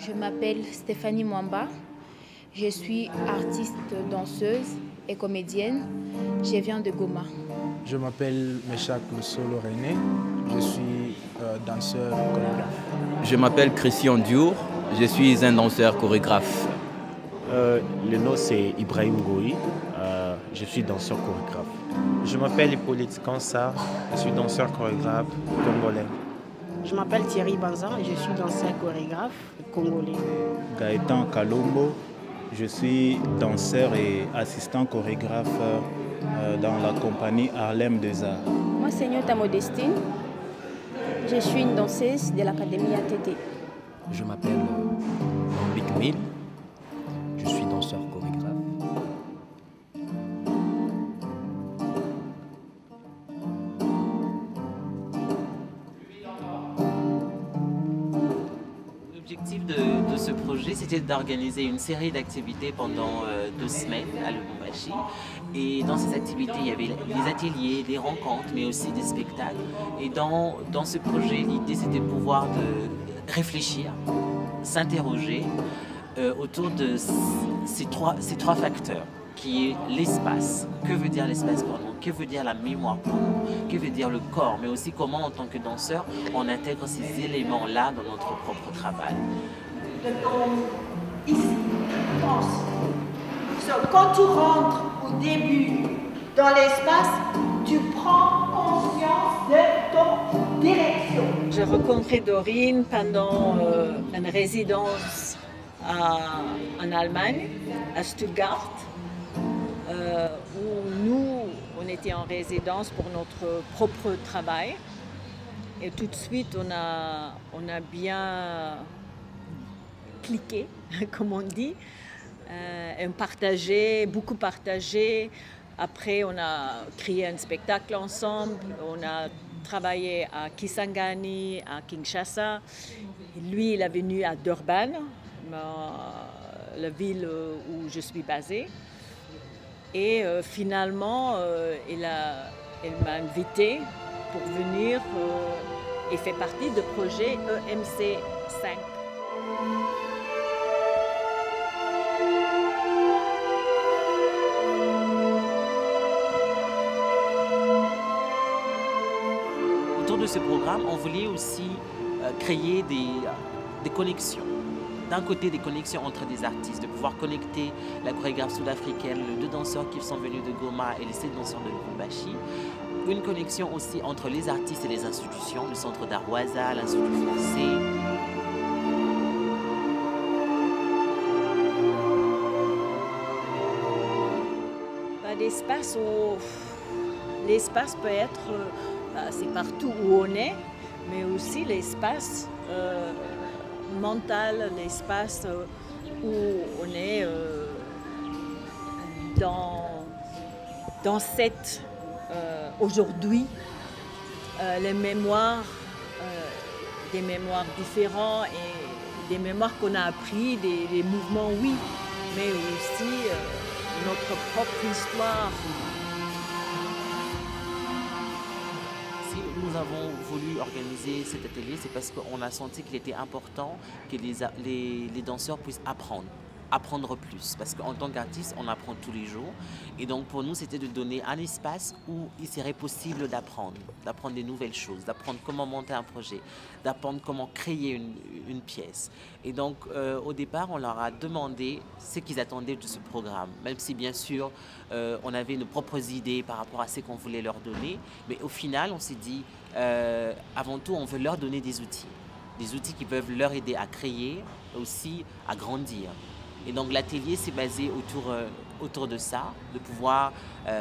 Je m'appelle Stéphanie Mwamba. Je suis artiste, danseuse et comédienne. Je viens de Goma. Je m'appelle Meshak Solo René. Je suis danseur chorégraphe. Je m'appelle Christian Diour. Je suis un danseur chorégraphe. Le nom c'est Ibrahim Goï. Je suis danseur chorégraphe. Je m'appelle Hippolyte Kansa. Je suis danseur chorégraphe congolais. Je m'appelle Thierry Banzan et je suis danseur chorégraphe congolais. Gaëtan Kalombo, je suis danseur et assistant chorégraphe dans la compagnie Harlem des Arts. Moi, c'est Nyota Modestine. Je suis une danseuse de l'Académie ATT. Je m'appelle Big Mill. Je suis danseur chorégraphe. L'objectif de ce projet, c'était d'organiser une série d'activités pendant 2 semaines à Lubumbashi. Et dans ces activités, il y avait des ateliers, des rencontres, mais aussi des spectacles. Et dans ce projet, l'idée, c'était de pouvoir réfléchir, s'interroger autour de ces trois facteurs, qui est l'espace. Que veut dire l'espace pour nous? Que veut dire la mémoire pour nous? Que veut dire le corps? Mais aussi comment, en tant que danseur, on intègre ces éléments-là dans notre propre travail. Ici, pense. Quand tu rentres au début dans l'espace, tu prends conscience de ton direction. J'ai rencontré Dorine pendant une résidence en Allemagne, à Stuttgart, où nous, on était en résidence pour notre propre travail. Et tout de suite, on a bien cliqué, comme on dit. Et beaucoup partagé. Après, on a créé un spectacle ensemble. On a travaillé à Kisangani, à Kinshasa. Lui, il est venu à Durban, la ville où je suis basée. Et finalement, il m'a invité pour venir et fait partie du projet EMC 5. Autour de ce programme, on voulait aussi créer des connexions. D'un côté, des connexions entre des artistes, de pouvoir connecter la chorégraphe sud-africaine, les 2 danseurs qui sont venus de Goma et les 7 danseurs de Lubumbashi. Une connexion aussi entre les artistes et les institutions, le Centre d'Art Waza, l'Institut français. L'espace peut être, c'est partout où on est, mais aussi l'espace mental, l'espace où on est dans cette aujourd'hui, les mémoires, des mémoires différents et des mémoires qu'on a appris, des mouvements, oui, mais aussi notre propre histoire. Si nous avons voulu organiser cet atelier, c'est parce qu'on a senti qu'il était important que les danseurs puissent apprendre plus, parce qu'en tant qu'artiste, on apprend tous les jours. Et donc pour nous, c'était de donner un espace où il serait possible d'apprendre des nouvelles choses, d'apprendre comment monter un projet, d'apprendre comment créer une pièce. Et donc au départ, on leur a demandé ce qu'ils attendaient de ce programme, même si bien sûr, on avait nos propres idées par rapport à ce qu'on voulait leur donner. Mais au final, on s'est dit, avant tout, on veut leur donner des outils qui peuvent leur aider à créer, aussi à grandir. Et donc l'atelier s'est basé autour de ça, de pouvoir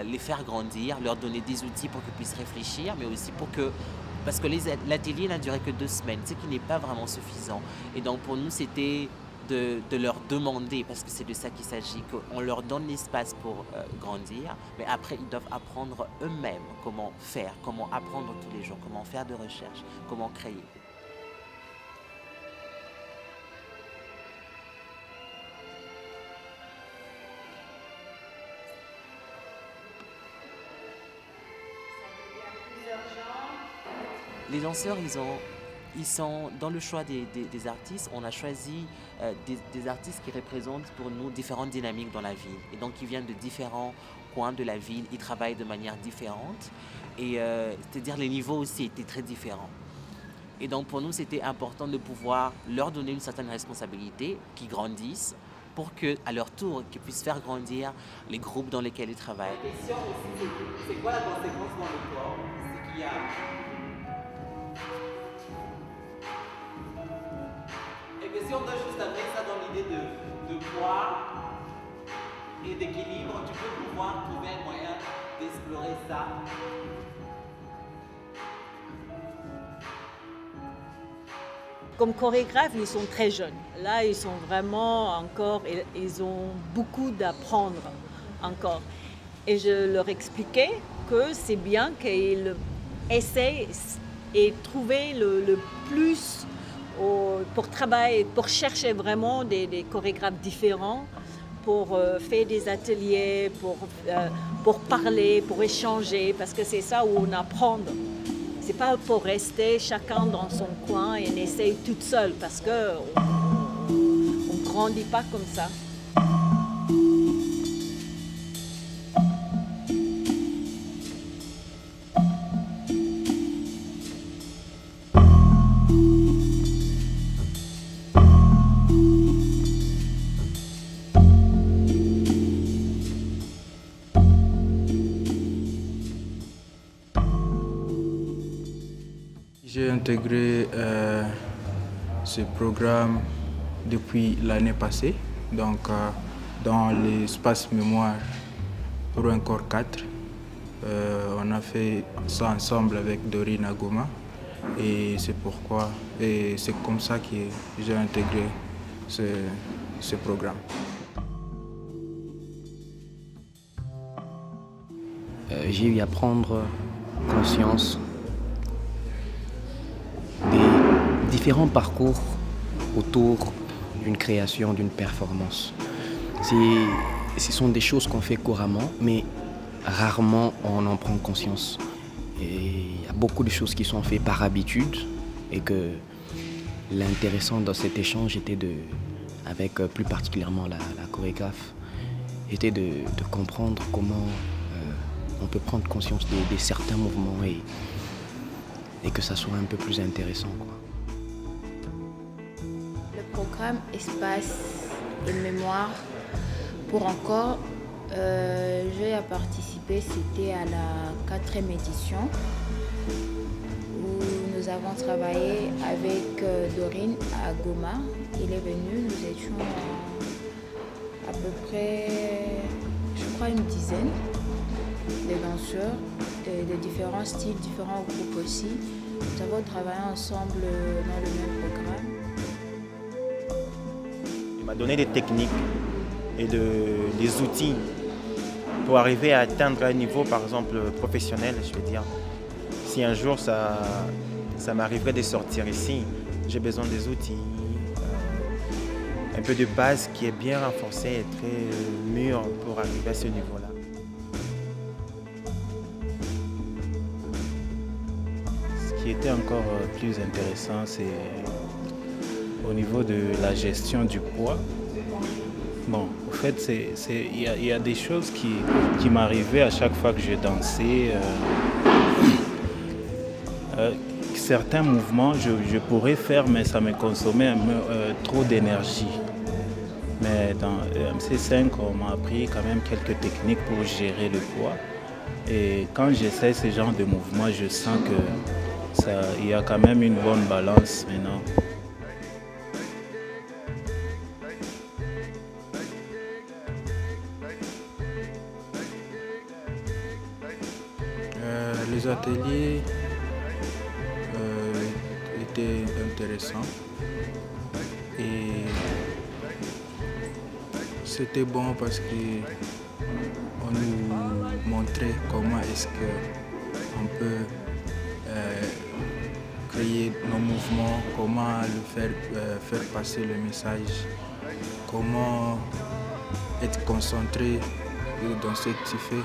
les faire grandir, leur donner des outils pour qu'ils puissent réfléchir, mais aussi parce que l'atelier n'a duré que 2 semaines, ce qui n'est pas vraiment suffisant. Et donc pour nous, c'était de leur demander, parce que c'est de ça qu'il s'agit, qu'on leur donne l'espace pour grandir, mais après ils doivent apprendre eux-mêmes comment faire, comment apprendre tous les jours, comment faire de recherche, comment créer. Les danseurs, ils sont dans le choix des artistes, on a choisi des artistes qui représentent pour nous différentes dynamiques dans la ville. Et donc, ils viennent de différents coins de la ville, ils travaillent de manière différente. Et c'est-à-dire les niveaux aussi étaient très différents. Et donc, pour nous, c'était important de pouvoir leur donner une certaine responsabilité, qu'ils grandissent, pour qu'à leur tour, qu'ils puissent faire grandir les groupes dans lesquels ils travaillent. La question aussi, c'est quoi la conséquence dans le corps? C'est qu'il y a... Et que si on doit juste amener ça dans l'idée de poids et d'équilibre, tu peux pouvoir trouver un moyen d'explorer ça. Comme chorégraphes, ils sont très jeunes. Là, ils sont vraiment encore, ils ont beaucoup d'apprendre encore. Et je leur expliquais que c'est bien qu'ils essayent et trouver le plus pour travailler, pour chercher vraiment des chorégraphes différents, pour faire des ateliers, pour parler, pour échanger, parce que c'est ça où on apprend. C'est pas pour rester chacun dans son coin et on essaye toute seule, parce qu'on ne grandit pas comme ça. J'ai intégré ce programme depuis l'année passée, donc dans l'espace mémoire pour un corps 4. On a fait ça ensemble avec Dorine à Goma et c'est pourquoi, et c'est comme ça que j'ai intégré ce programme. J'ai eu à prendre conscience des différents parcours autour d'une création, d'une performance. Ce sont des choses qu'on fait couramment, mais rarement on en prend conscience. Et il y a beaucoup de choses qui sont faites par habitude et que l'intéressant dans cet échange était avec plus particulièrement la chorégraphe, était de comprendre comment on peut prendre conscience de certains mouvements et que ça soit un peu plus intéressant, quoi. Le programme Espace et Mémoire pour encore, j'ai participé, c'était à la 4e édition où nous avons travaillé avec Dorine à Goma. Il est venu, nous étions à peu près, je crois, une dizaine de danseurs de différents styles, différents groupes aussi. Nous avons travaillé ensemble dans le même programme. Il m'a donné des techniques et des outils pour arriver à atteindre un niveau, par exemple, professionnel, je veux dire. Si un jour ça m'arriverait de sortir ici, j'ai besoin des outils, un peu de base qui est bien renforcée et très mûre pour arriver à ce niveau-là. Ce qui était encore plus intéressant, c'est au niveau de la gestion du poids. Bon, au fait, il y a des choses qui m'arrivaient à chaque fois que je dansais. Certains mouvements, je pourrais faire, mais ça me consommait trop d'énergie. Mais dans MC5, on m'a appris quand même quelques techniques pour gérer le poids. Et quand j'essaie ce genre de mouvement, je sens qu'il y a quand même une bonne balance maintenant. Les ateliers étaient intéressants et c'était bon parce qu'on nous montrait comment est-ce qu'on peut créer nos mouvements, comment faire passer le message, comment être concentré dans ce que tu fais.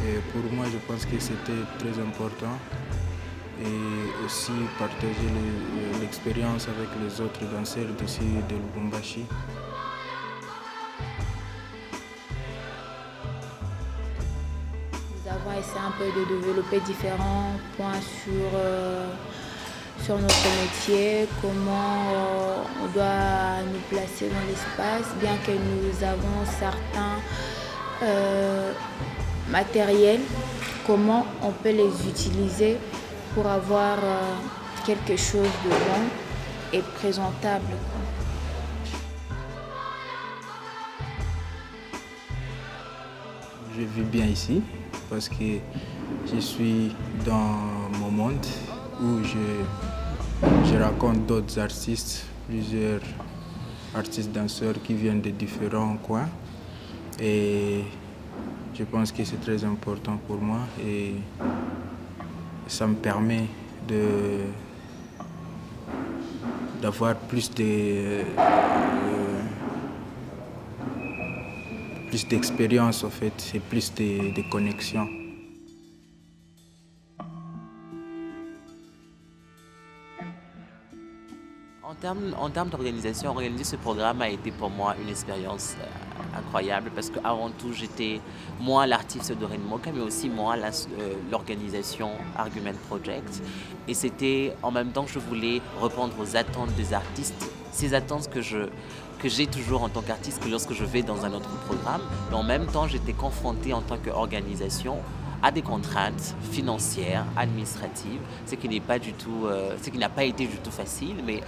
Et pour moi, je pense que c'était très important et aussi partager l'expérience avec les autres danseurs d'ici de Lubumbashi. Nous avons essayé un peu de développer différents points sur notre métier, comment on doit nous placer dans l'espace, bien que nous avons certains matériels, comment on peut les utiliser pour avoir quelque chose de bon et présentable. Je vis bien ici parce que je suis dans mon monde où je rencontre d'autres artistes, plusieurs artistes danseurs qui viennent de différents coins. Et je pense que c'est très important pour moi et ça me permet d'avoir plus d'expérience en fait, et plus de connexions. En termes d'organisation, organiser ce programme a été pour moi une expérience incroyable parce qu'avant tout, j'étais moi l'artiste de Renmoka, mais aussi moi l'organisation Argument Project. Et c'était en même temps que je voulais répondre aux attentes des artistes, ces attentes que j'ai toujours en tant qu'artiste que lorsque je vais dans un autre programme. Mais en même temps, j'étais confrontée en tant qu'organisation à des contraintes financières, administratives, ce qui n'a pas été du tout facile, mais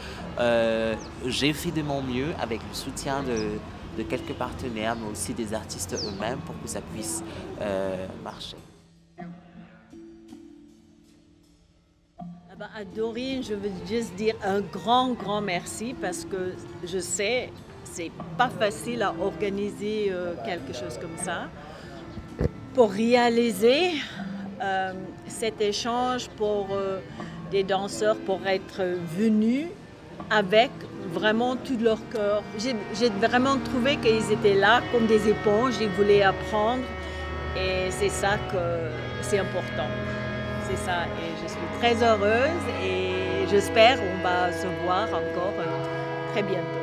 j'ai fait de mon mieux avec le soutien de quelques partenaires, mais aussi des artistes eux-mêmes pour que ça puisse marcher. À Dorine, je veux juste dire un grand merci parce que je sais, c'est pas facile à organiser quelque chose comme ça. Pour réaliser cet échange pour des danseurs, pour être venus avec vraiment tout leur cœur. J'ai vraiment trouvé qu'ils étaient là comme des éponges, ils voulaient apprendre et c'est ça que c'est important. C'est ça et je suis très heureuse et j'espère qu'on va se voir encore très bientôt.